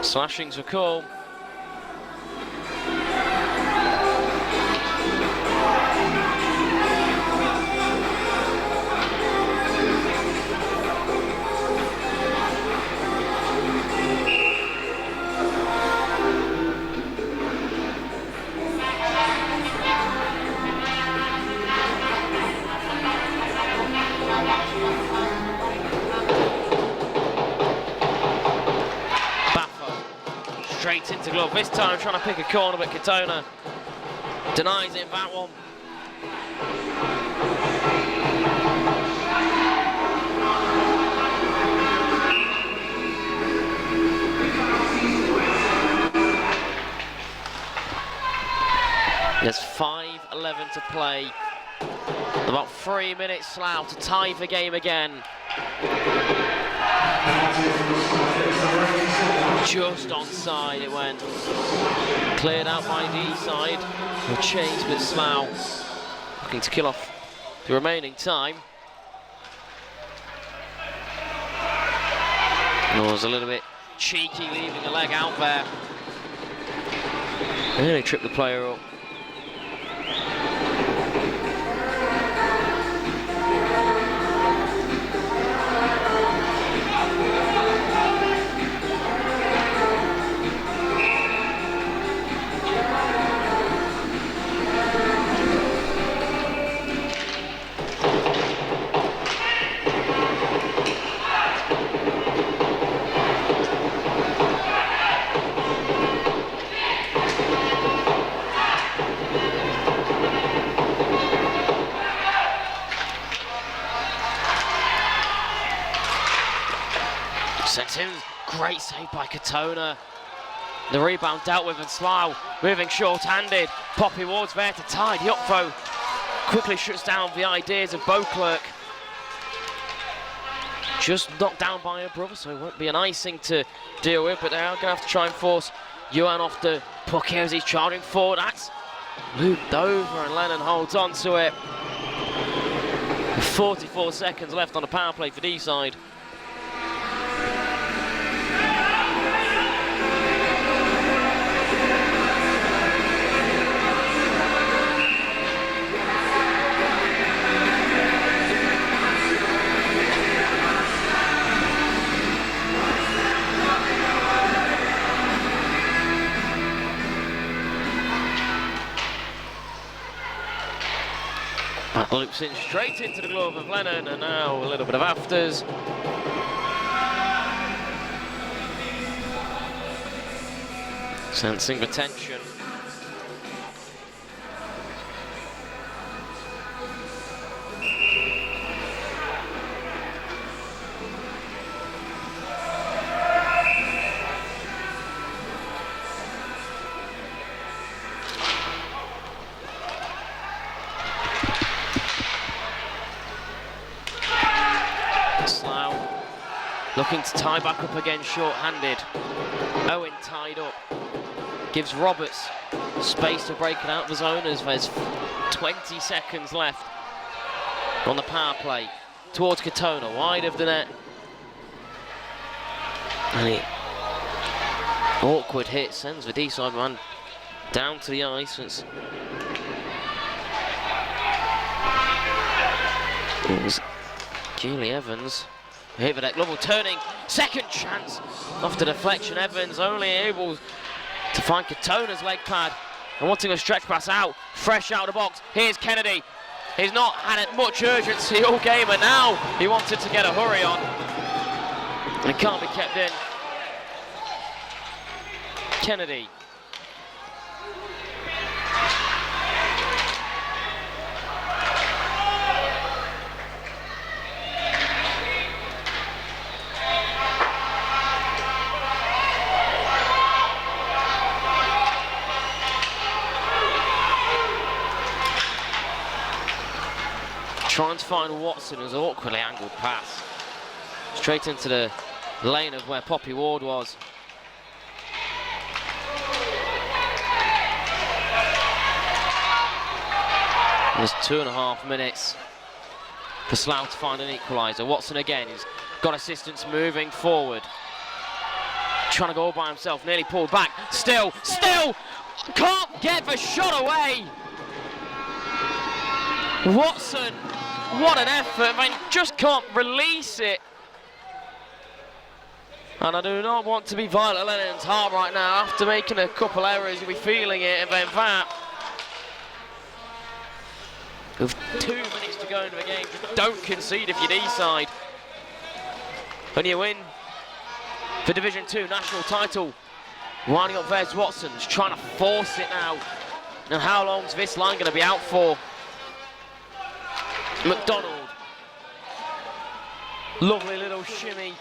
Slashing's a call. Straight into glove, this time trying to pick a corner, but Katona denies him that one. There's 5:11 to play. About 3 minutes Slough to tie the game again. Just onside it went. Cleared out by Deeside. No chase, but Slough looking to kill off the remaining time. And was a little bit cheeky leaving a leg out there. Nearly tripped the player up. Sent in, great save by Katona. The rebound dealt with, and Slough moving short-handed. Poppy Ward's there to tidy up though. Quickly shuts down the ideas of Beauclerk. just knocked down by her brother, so it won't be an icing to deal with, but they are going to have to try and force Johan off the puck here as he's charging forward. That's looped over and Lennon holds on to it. 44 seconds left on the power play for Deeside. That loops in straight into the glove of Lennon, and now a little bit of afters. Sensing the tension. Slough looking to tie back up again short-handed. Owen tied up. Gives Roberts space to break it out of the zone as there's 20 seconds left on the power play. Towards Katona, wide of the net. And it, awkward hit sends the Deeside man down to the ice. It was Keely Evans. Hit the deck level, turning, second chance. Off the deflection, Evans only able to find Katona's leg pad. And wanting a stretch pass out, fresh out of the box. Here's Kennedy. He's not had much urgency all game, and now he wanted to get a hurry on. And it can't be kept in. Kennedy. Trying to find Watson as an awkwardly angled pass. Straight into the lane of where Poppy Ward was. There's 2.5 minutes for Slough to find an equaliser. Watson again, he's got assistance moving forward. Trying to go all by himself, nearly pulled back. Still, can't get the shot away. Watson, what an effort, man, just can't release it. And I do not want to be Violet Lennon's heart right now. After making a couple errors, you'll be feeling it, and then that. With 2 minutes to go into the game, just don't concede if you Deeside. And you win the Division 2 national title. Winding up there's Watson's trying to force it now. And how long's this line going to be out for? McDonald. Lovely little shimmy.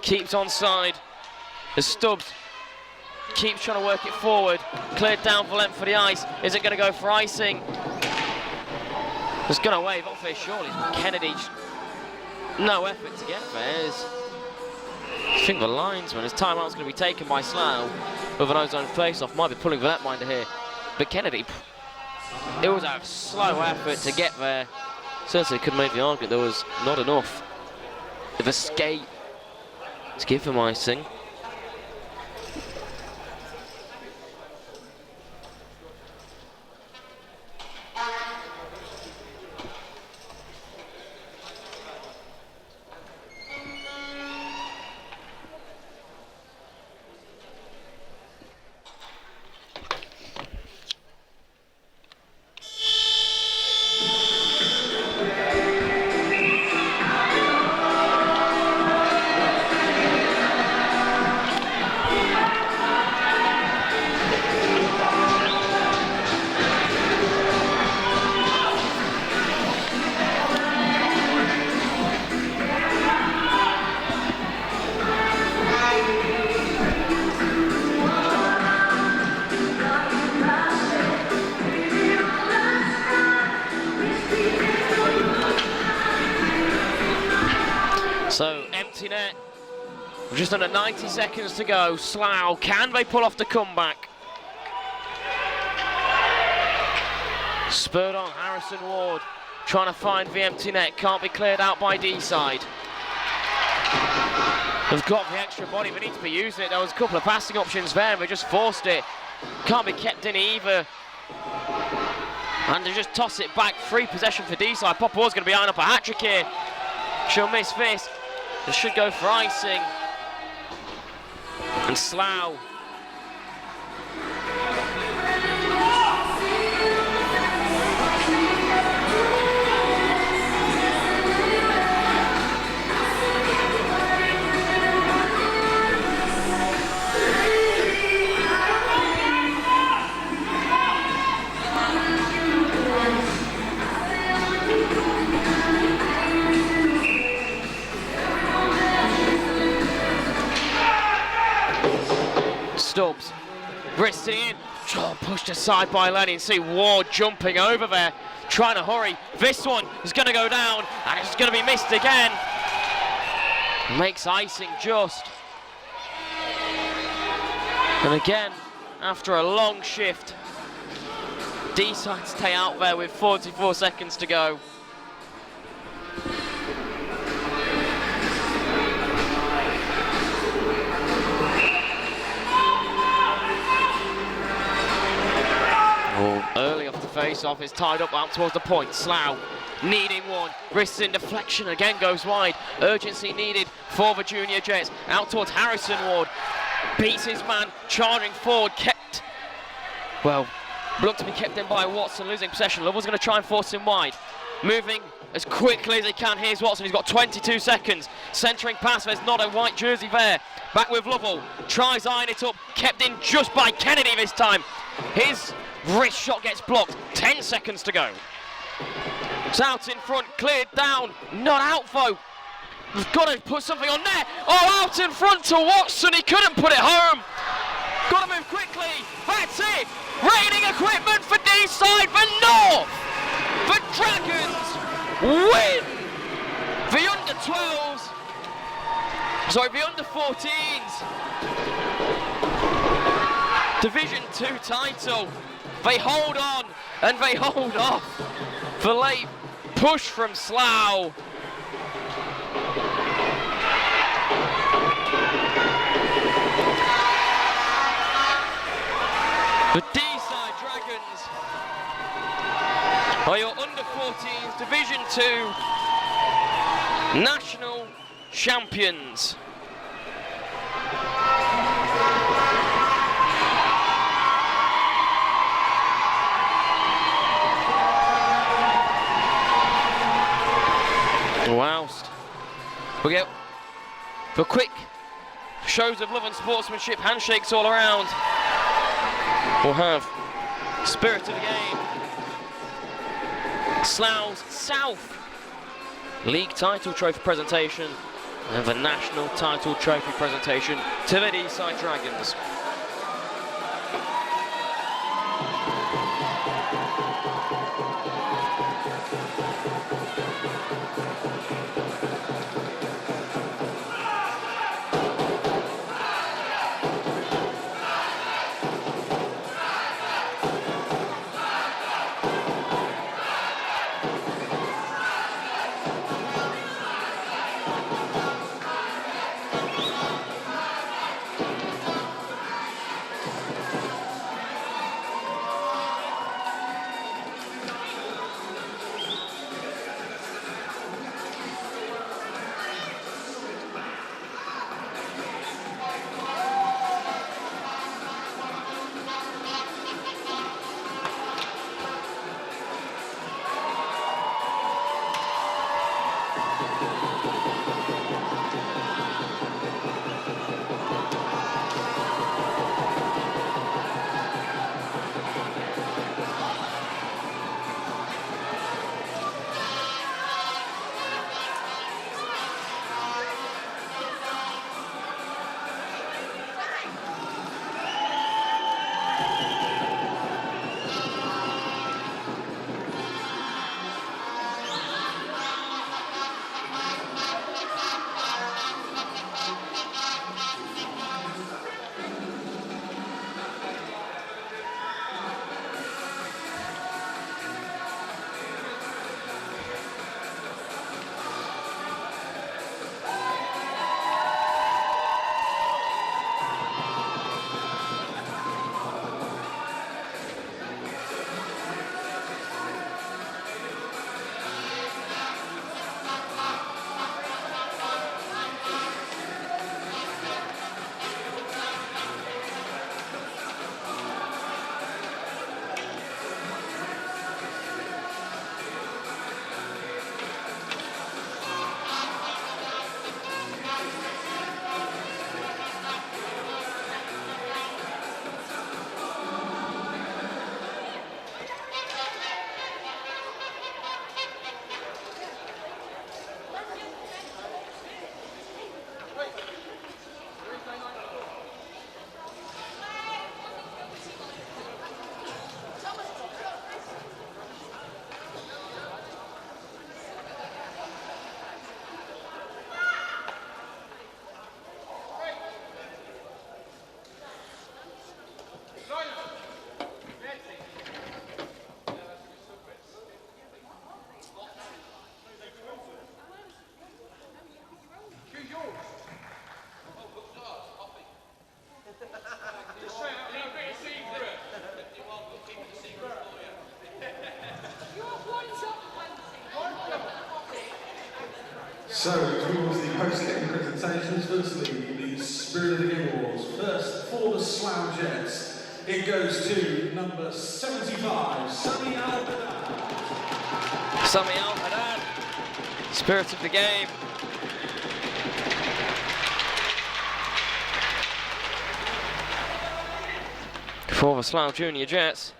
Keeps onside. As Stubbs keeps trying to work it forward. Cleared down for length for the ice. Is it going to go for icing? It's going to wave off here surely. Kennedy, no effort to get there. I think the linesman, his timeout's going to be taken by Slough with an ozone face-off. Might be pulling for that minder here. But Kennedy, it was a slow effort to get there. Certainly could make the argument there was not enough of a skate to give him icing. empty net. Just under 90 seconds to go. Slough, can they pull off the comeback? Spurred on, Harrison Ward trying to find the empty net. Can't be cleared out by Deeside. They've got the extra body, they need to be using it. There was a couple of passing options there and they just forced it. Can't be kept in either. And they just toss it back. Free possession for Deeside. Popo's going to be eyeing up a hat-trick here. She'll miss this. They should go for icing. And Slough. Stubbs, wristed in, pushed aside by Lenny, and see Ward jumping over there, trying to hurry. This one is going to go down, and it's going to be missed again. Makes icing just. And again, after a long shift, Deeside stay out there with 44 seconds to go. Early off the face-off, it's tied up out towards the point. Slough needing one, wrists in deflection, again goes wide. Urgency needed for the Junior Jets. Out towards Harrison Ward, beats his man, charging forward, kept, well, looked to be kept in by Watson, losing possession. Lovell's going to try and force him wide. Moving as quickly as he can. Here's Watson, he's got 22 seconds. Centering pass, there's not a white jersey there. Back with Lovell, tries eyeing it up, kept in just by Kennedy this time. His wrist shot gets blocked, 10 seconds to go. It's out in front, cleared down, not out though. We've got to put something on there. Oh, out in front to Watson, he couldn't put it home. Got to move quickly, that's it. Raining equipment for Deeside, for North. The Dragons win the under-12s, sorry, the under-14s. Division 2 title. They hold on and they hold off. The late push from Slough. The Deeside Dragons are your under-14s Division 2 national champions. Whilst we get the quick shows of love and sportsmanship, handshakes all around, we'll have spirit of the game. Slough's South League title trophy presentation and the national title trophy presentation to the Deeside Dragons. So, towards the post-game presentations, firstly, the Spirit of the Game Awards. First, for the Slough Jets, it goes to number 75, Sami Al-Haddad. Sami Al-Haddad, spirit of the game. For the Slough Junior Jets.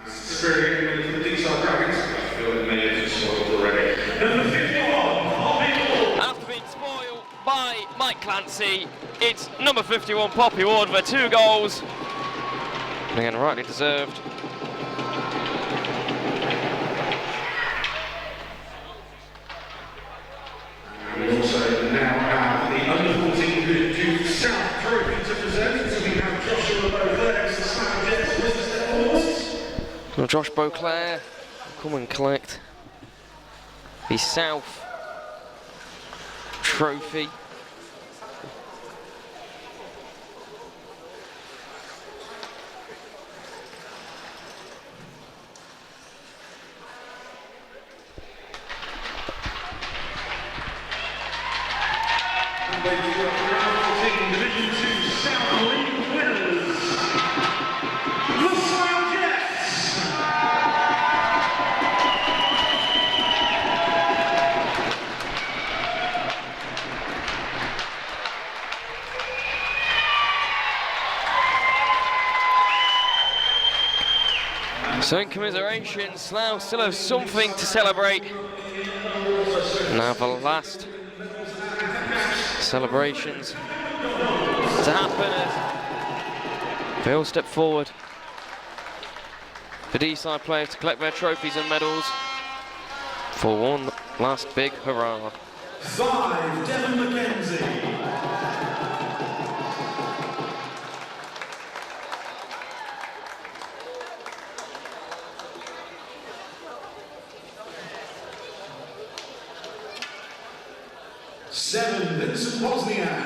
Spirit of the Deeside Dragons. I feel it may have spoiled already. Number 51, After being spoiled by Mike Clancy, it's number 51 Poppy Ward for 2 goals. And again, rightly deserved. And we also now have the under-14 to South Trophy to present. So we have Joshua Beauclair, the Slough Jets, with us there. Well, Josh Beauclair, come and collect the South Trophy. Ladies and gentlemen, Division 2 South League winners, the Slough Jets. So in commiseration, Slough still have something to celebrate. Now the last celebrations to happen as they all step forward. The Deeside players to collect their trophies and medals for one last big hurrah. 5, Devon McKenzie. 7, Vincent Wozniak.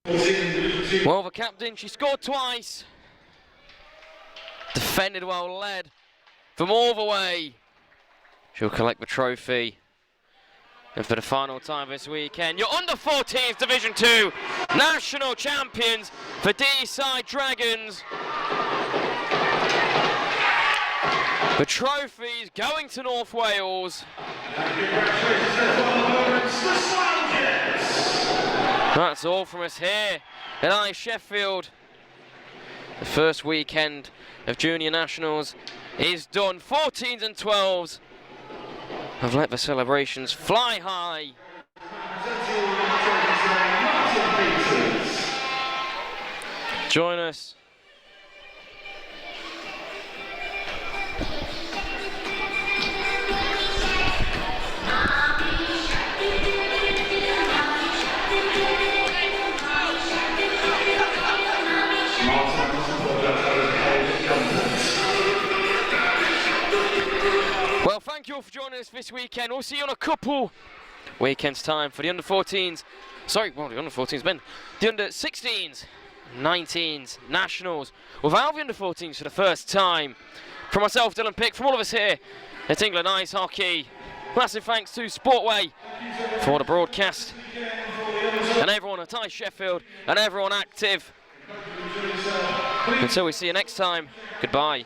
Well, the captain, she scored twice. Defended well, led from all the way. She'll collect the trophy. And for the final time this weekend, your under-14s Division 2 national champions for Deeside Dragons. The trophy's going to North Wales. That's all from us here at Sheffield. The first weekend of Junior Nationals is done. 14s and 12s have let the celebrations fly high. Join us. Well, thank you all for joining us this weekend. We'll see you on a couple weekends' time for the under-14s. Sorry, well, the under-14s, Ben. The under-16s, 19s, nationals. Without the under-14s for the first time. From myself, Dylan Pick, from all of us here at England Ice Hockey. Massive thanks to Sportway for the broadcast. And everyone at Ice Sheffield and everyone active. Until we see you next time, goodbye.